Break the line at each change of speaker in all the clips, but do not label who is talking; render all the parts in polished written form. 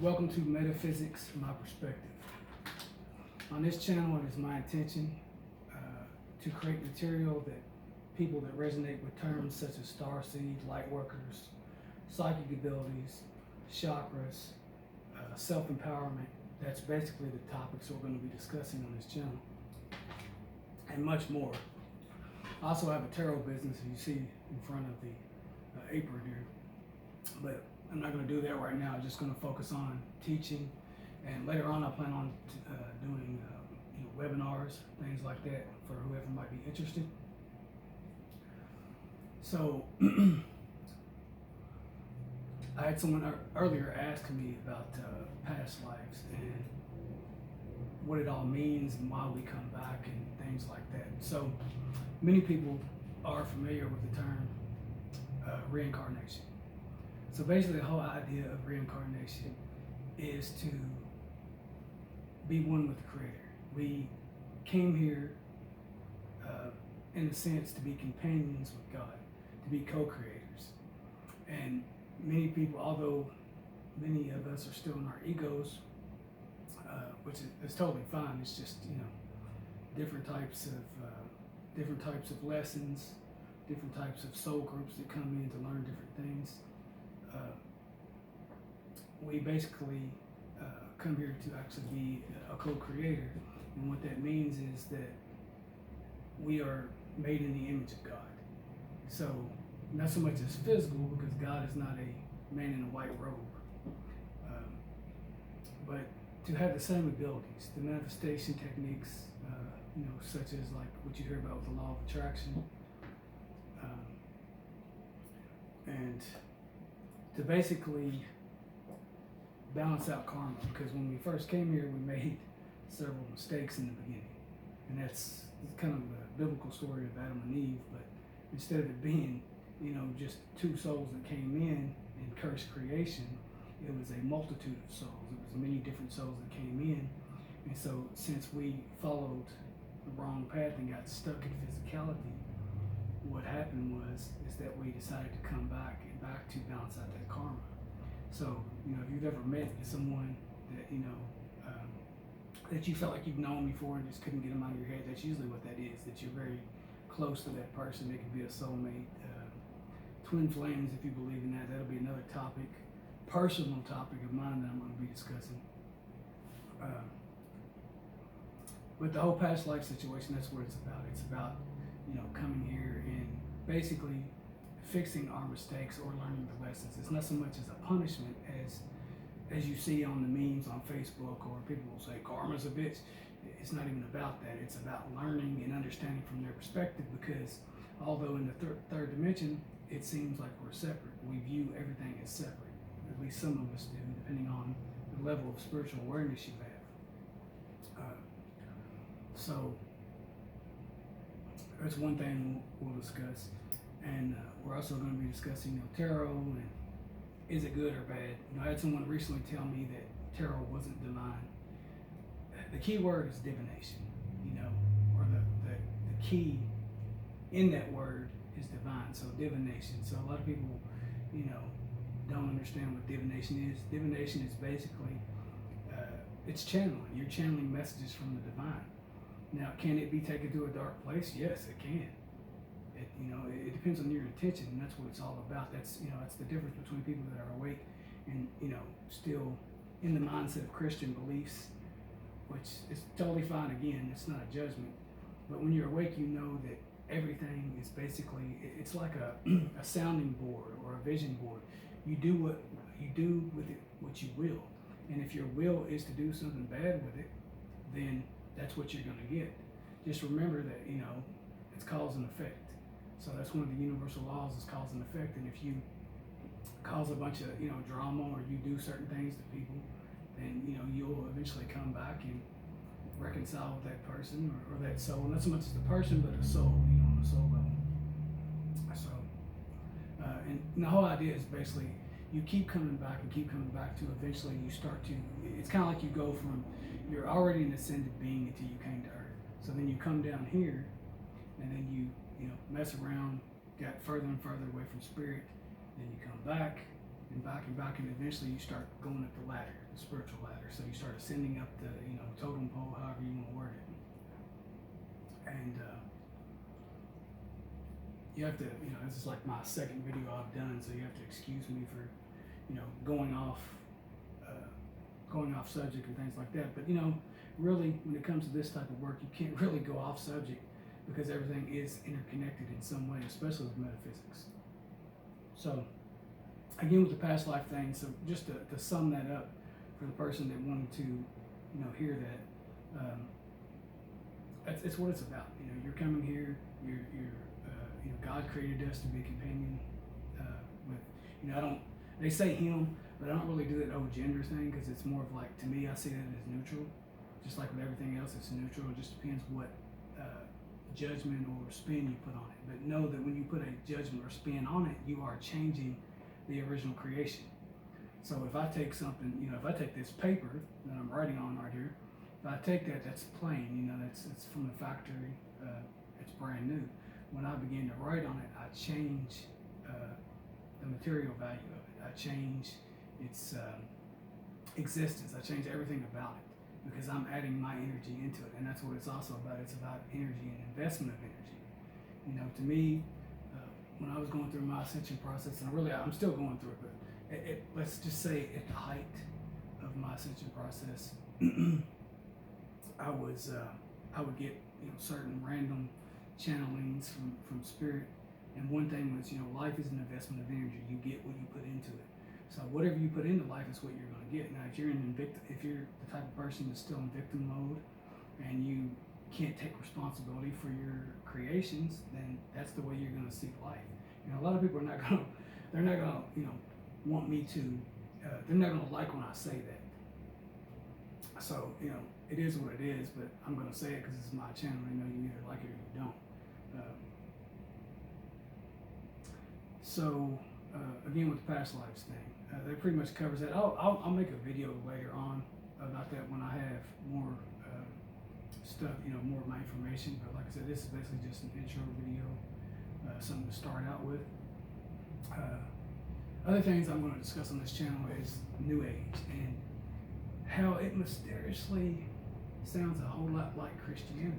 Welcome to Metaphysics, My Perspective. On this channel, it is my intention to create material that people that resonate with terms such as starseed, light workers, psychic abilities, chakras, self-empowerment. That's basically the topics we're going to be discussing on this channel, and much more. I also have a tarot business, as you see in front of the apron here, but I'm not going to do that right now. I'm just going to focus on teaching, and later on I plan on doing webinars, things like that, for whoever might be interested. So I had someone earlier ask me about past lives and what it all means and why we come back and things like that. So many people are familiar with the term reincarnation. So basically the whole idea of reincarnation is to be one with the Creator. We came here in a sense to be companions with God, to be co-creators. And many people, although many of us are still in our egos, which is totally fine, it's just, different types of lessons, different types of soul groups that come in to learn different things. We basically come here to actually be a co-creator, and what that means is that we are made in the image of God. So not so much as physical, because God is not a man in a white robe, but to have the same abilities, the manifestation techniques, such as like what you hear about with the law of attraction, and to basically balance out karma, because when we first came here, we made several mistakes in the beginning, and that's kind of the biblical story of Adam and Eve. But instead of it being, just two souls that came in cursed creation, it was a multitude of souls. It was many different souls that came in, and so since we followed the wrong path and got stuck in physicality, what happened is that we decided to come back to balance out that karma. So, if you've ever met someone that, that you felt like you've known before and just couldn't get them out of your head, that's usually what that is, that you're very close to that person. They could be a soulmate, twin flames, if you believe in that. That'll be another topic, personal topic of mine that I'm going to be discussing. But the whole past life situation, that's what it's about. It's about, coming here and basically fixing our mistakes or learning the lessons. It's not so much as a punishment as you see on the memes on Facebook, or people will say karma's a bitch. It's not even about that. It's about learning and understanding from their perspective, because although in the third dimension it seems like we're separate, we view everything as separate. At least some of us do, depending on the level of spiritual awareness you have. So that's one thing we'll discuss. And we're also going to be discussing tarot, and is it good or bad. I had someone recently tell me that tarot wasn't divine. The key word is divination, or the key in that word is divine. So divination. So a lot of people, don't understand what divination is. Divination is basically, it's channeling. You're channeling messages from the divine. Now, can it be taken to a dark place? Yes, it can. It depends on your intention, and that's what it's all about. That's the difference between people that are awake and still in the mindset of Christian beliefs, which is totally fine. Again, it's not a judgment, but when you're awake, you know that everything is basically, it's like a sounding board or a vision board. You do what you do with it, what you will, and if your will is to do something bad with it, then that's what you're going to get. Just remember that it's cause and effect. So that's one of the universal laws, is cause and effect. And if you cause a bunch of drama, or you do certain things to people, then you'll eventually come back and reconcile with that person or that soul. Not so much as the person, but a soul, on a soul level. So, and the whole idea is basically you keep coming back to eventually you start to. It's kind of like you go from, you're already an ascended being until you came to Earth. So then you come down here, and then you mess around, got further and further away from spirit, then you come back, and eventually you start going up the ladder, the spiritual ladder. So you start ascending up the, totem pole, however you want to word it. And you have to, this is like my second video I've done, so you have to excuse me for, going off subject and things like that. But really, when it comes to this type of work, you can't really go off subject because everything is interconnected in some way, especially with metaphysics. So, again, with the past life thing, so just to sum that up for the person that wanted to, hear that, it's what it's about. You're coming here, God created us to be a companion with, they say him, but I don't really do that whole gender thing because it's more of like, to me, I see that as neutral. Just like with everything else, it's neutral. It just depends what judgment or spin you put on it. But know that when you put a judgment or spin on it, you are changing the original creation. So if I take something, if I take this paper that I'm writing on right here, if I take that, that's plain, it's from the factory, it's brand new. When I begin to write on it, I change the material value of it. I change its existence. I change everything about it because I'm adding my energy into it. And that's what it's also about. It's about energy and investment of energy. To me, when I was going through my ascension process, and I'm still going through it, but let's just say at the height of my ascension process, I would get certain random channelings from spirit, and one thing was life is an investment of energy. You get what you put into it. So whatever you put into life is what you're going to get. Now, if you're the type of person that's still in victim mode, and you can't take responsibility for your creations, then that's the way you're going to see life. A lot of people are not going to want me to. They're not going to like when I say that. So it is what it is, but I'm going to say it because it's my channel. You either like it or you don't. So again, with the past lives thing, that pretty much covers that. I'll make a video later on about that when I have more stuff, more of my information. But like I said, this is basically just an intro video, something to start out with. Other things I'm going to discuss on this channel is New Age and how it mysteriously sounds a whole lot like Christianity.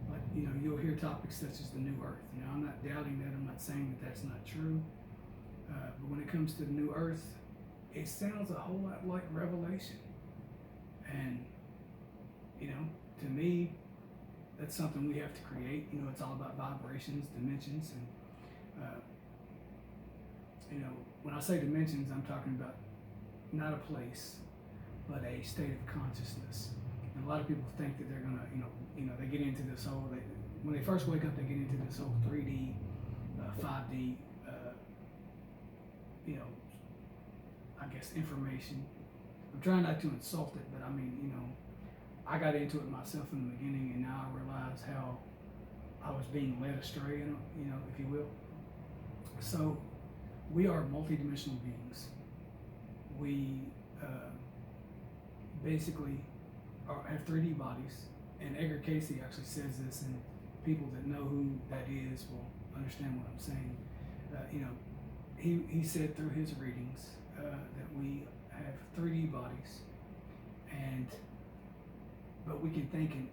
Like, you'll hear topics such as the New Earth. I'm not doubting that. I'm not saying that that's not true. But when it comes to the New Earth, it sounds a whole lot like Revelation. And, to me, that's something we have to create. It's all about vibrations, dimensions, and, when I say dimensions, I'm talking about not a place, but a state of consciousness. And a lot of people think that they're gonna, they get into this whole, when they first wake up, they get into this whole 3D, 5D, I guess information. I'm trying not to insult it, but I mean, I got into it myself in the beginning, and now I realize how I was being led astray, if you will. So we are multidimensional beings. We basically have 3D bodies, and Edgar Casey actually says this, and people that know who that is will understand what I'm saying. He said through his readings that we have 3D bodies, but we can think in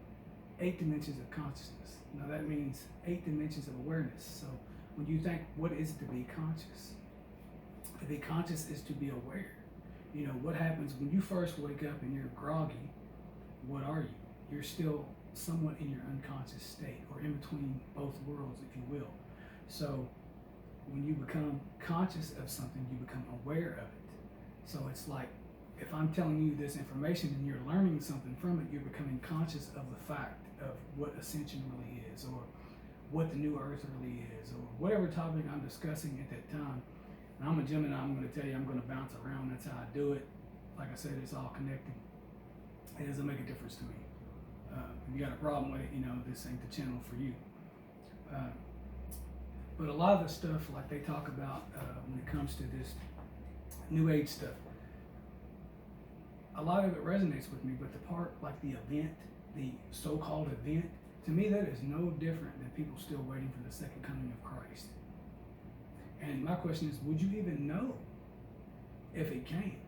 8 dimensions of consciousness. Now that means 8 dimensions of awareness. So when you think, what is it to be conscious? To be conscious is to be aware. What happens when you first wake up and you're groggy? What are you? You're still somewhat in your unconscious state, or in between both worlds, if you will. So when you become conscious of something, you become aware of it. So it's like, if I'm telling you this information and you're learning something from it, you're becoming conscious of the fact of what ascension really is, or what the New Earth really is, or whatever topic I'm discussing at that time. And I'm a Gemini, I'm going to tell you, I'm going to bounce around. That's how I do it. Like I said, it's all connected. It doesn't make a difference to me. If you got a problem with it, this ain't the channel for you. But a lot of the stuff, like they talk about when it comes to this New Age stuff, a lot of it resonates with me, but the part, like the event, the so-called event, to me that is no different than people still waiting for the second coming of Christ. And my question is, would you even know if it came.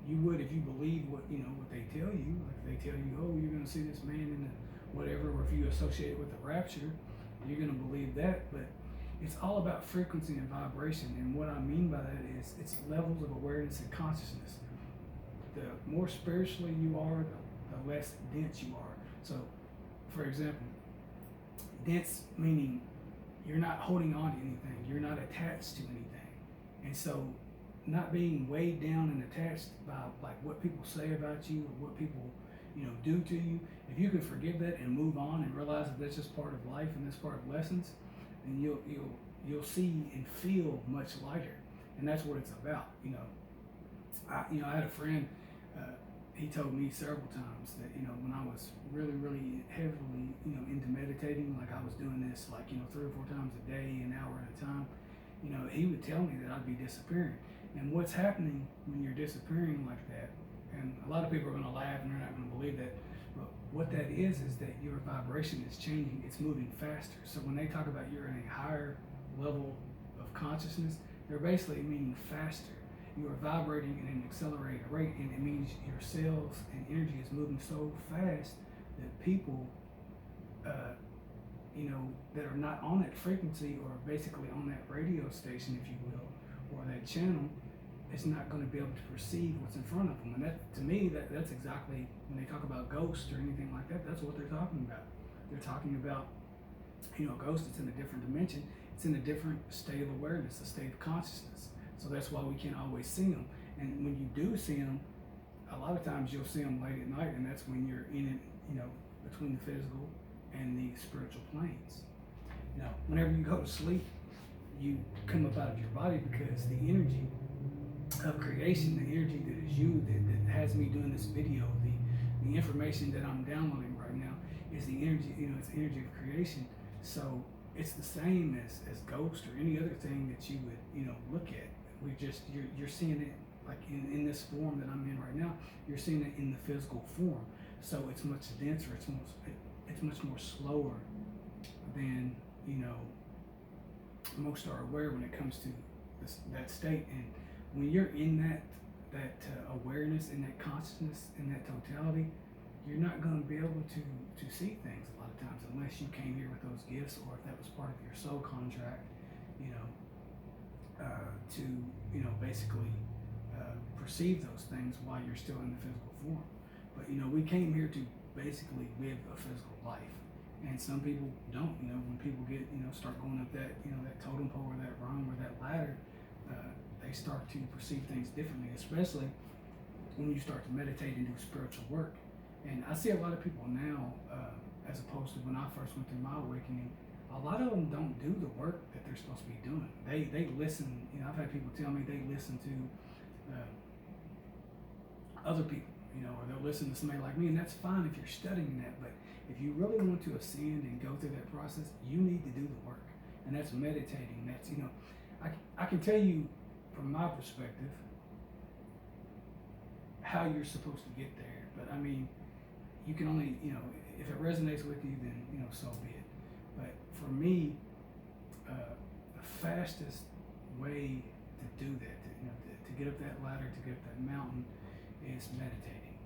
You would if you believe what what they tell you. Like if they tell you, oh, you're gonna see this man in the whatever, or if you associate it with the rapture, you're gonna believe that. But it's all about frequency and vibration. And what I mean by that is it's levels of awareness and consciousness. The more spiritually you are, the less dense you are. So, for example, dense meaning you're not holding on to anything, you're not attached to anything, and so not being weighed down and attached by like what people say about you or what people do to you. If you can forgive that and move on and realize that that's just part of life and that's part of lessons, then you'll see and feel much lighter, and that's what it's about. I had a friend. He told me several times that when I was really heavily into meditating, like I was doing this like 3 or 4 times a day, an hour at a time. He would tell me that I'd be disappearing. And what's happening when you're disappearing like that, and a lot of people are going to laugh and they're not going to believe that, but what that is that your vibration is changing, it's moving faster. So when they talk about you're in a higher level of consciousness, they're basically meaning faster. You are vibrating at an accelerated rate, and it means your cells and energy is moving so fast that people that are not on that frequency, or basically on that radio station, if you will, or that channel, is not going to be able to perceive what's in front of them. And that, to me, that's exactly when they talk about ghosts or anything like that, that's what they're talking about. They're talking about, ghosts, it's in a different dimension, it's in a different state of awareness, a state of consciousness. So that's why we can't always see them. And when you do see them, a lot of times you'll see them late at night, and that's when you're in it, between the physical and the spiritual planes. Whenever you go to sleep, you come up out of your body because the energy of creation, the energy that is you, that has me doing this video, the information that I'm downloading right now is the energy, it's the energy of creation. So it's the same as ghost or any other thing that you would, look at. You're seeing it like in this form that I'm in right now, you're seeing it in the physical form. So it's much denser, it's much more slower than, most are aware when it comes to that state. And when you're in that awareness, in that consciousness, in that totality, you're not going to be able to see things a lot of times unless you came here with those gifts, or if that was part of your soul contract, to basically perceive those things while you're still in the physical form. But we came here to basically live a physical life, and some people don't. When people get start going up that that totem pole or that rung or that ladder, they start to perceive things differently, especially when you start to meditate and do spiritual work. And I see a lot of people now, as opposed to when I first went through my awakening, a lot of them don't do the work that they're supposed to be doing. They listen. I've had people tell me they listen to other people, or they'll listen to somebody like me, and that's fine if you're studying that. But if you really want to ascend and go through that process, you need to do the work, and that's meditating. That's I can tell you from my perspective how you're supposed to get there. But I mean, you can only if it resonates with you, then so be it. But for me, the fastest way to do that, to get up that ladder, to get up that mountain, is meditating.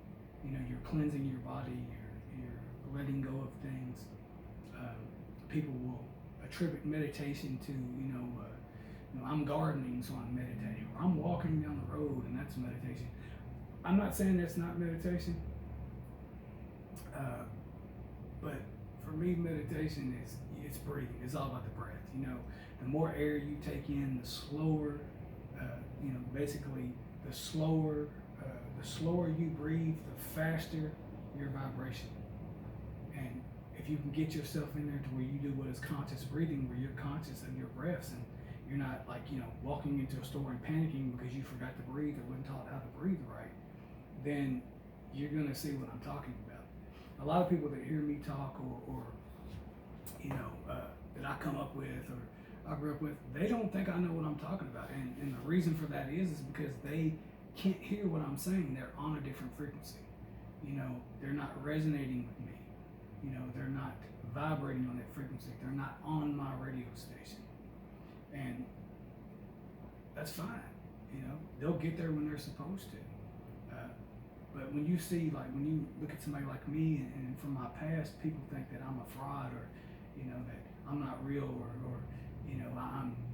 You're cleansing your body, you're letting go of things. People will attribute meditation to, I'm gardening, so I'm meditating, or I'm walking down the road, and that's meditation. I'm not saying that's not meditation, but for me, meditation it's breathing. It's all about the breath. The more air you take in, the slower, basically the slower you breathe, the faster your vibration. And if you can get yourself in there to where you do what is conscious breathing, where you're conscious of your breaths, and you're not like, walking into a store and panicking because you forgot to breathe or wasn't taught how to breathe right, then you're gonna see what I'm talking about. A lot of people that hear me talk or that I come up with or I grew up with, they don't think I know what I'm talking about. And the reason for that is because they can't hear what I'm saying. They're on a different frequency. They're not resonating with me. They're not vibrating on that frequency. They're not on my radio station. And that's fine. they'll get there when they're supposed to. But when you see, like, when you look at somebody like me, and from my past, people think that I'm a fraud, or, that I'm not real, or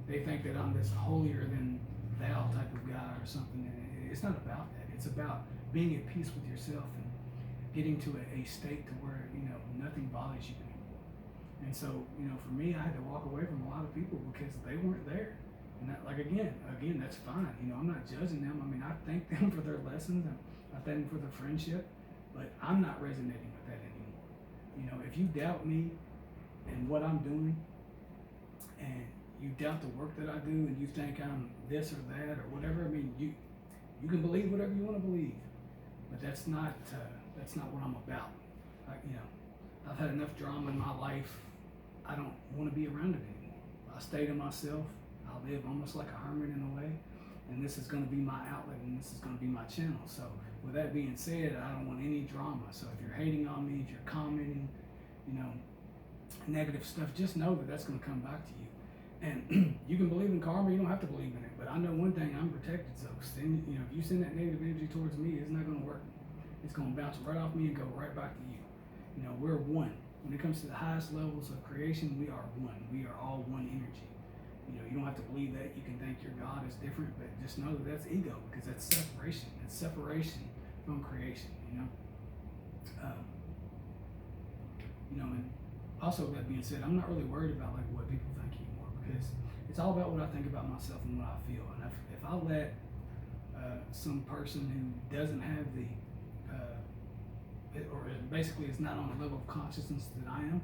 they think that I'm this holier than thou type of guy or something. And it's not about that. It's about being at peace with yourself and getting to a state to where, nothing bothers you anymore. And so, for me, I had to walk away from a lot of people because they weren't there. And that, like, again, that's fine. I'm not judging them. I mean, I thank them for their lessons, and I thank them for their friendship, but I'm not resonating with that anymore. If you doubt me and what I'm doing, and you doubt the work that I do, and you think I'm this or that or whatever, I mean, you can believe whatever you want to believe, but that's not what I'm about. I've had enough drama in my life. I don't want to be around it anymore. I stay to myself. I live almost like a hermit in a way, and this is going to be my outlet, and this is going to be my channel. So with that being said, I don't want any drama. So if you're hating on me, if you're commenting, negative stuff, just know that that's going to come back to you. And you can believe in karma, you don't have to believe in it, but I know one thing, I'm protected. So if you send that negative energy towards me, it's not going to work. It's going to bounce right off me and go right back to you. We're one. When it comes to the highest levels of creation, we are one. We are all one energy. You don't have to believe that. You can think your God is different, but just know that that's ego, because that's separation. It's separation from creation, and also, that being said, I'm not really worried about like what people think anymore, because it's all about what I think about myself and what I feel. And if I let some person who doesn't have or basically is not on the level of consciousness that I am,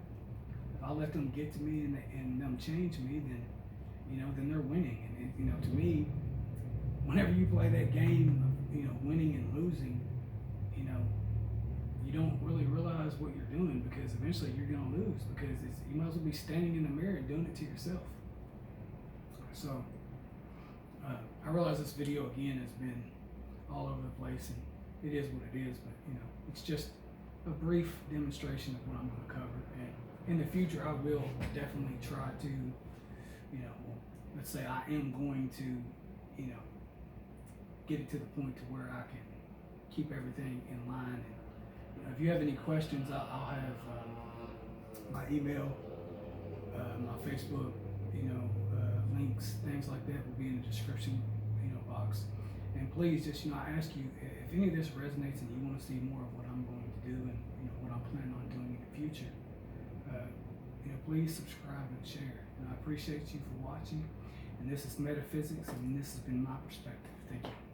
if I let them get to me and them change me, then then they're winning. And to me, whenever you play that game of winning and losing, you don't really realize what you're doing, because eventually you're going to lose, because you might as well be standing in the mirror and doing it to yourself. So I realize this video again has been all over the place, and it is what it is, but it's just a brief demonstration of what I'm going to cover. And in the future, I will definitely try to, let's say I am going to, get it to the point to where I can keep everything in line. And if you have any questions, I'll have my email, my Facebook, links, things like that will be in the description, box. And please, just I ask you, if any of this resonates and you want to see more of what I'm going to do and what I'm planning on doing in the future, please subscribe and share. And I appreciate you for watching. And this is Metaphysics, and this has been my perspective. Thank you.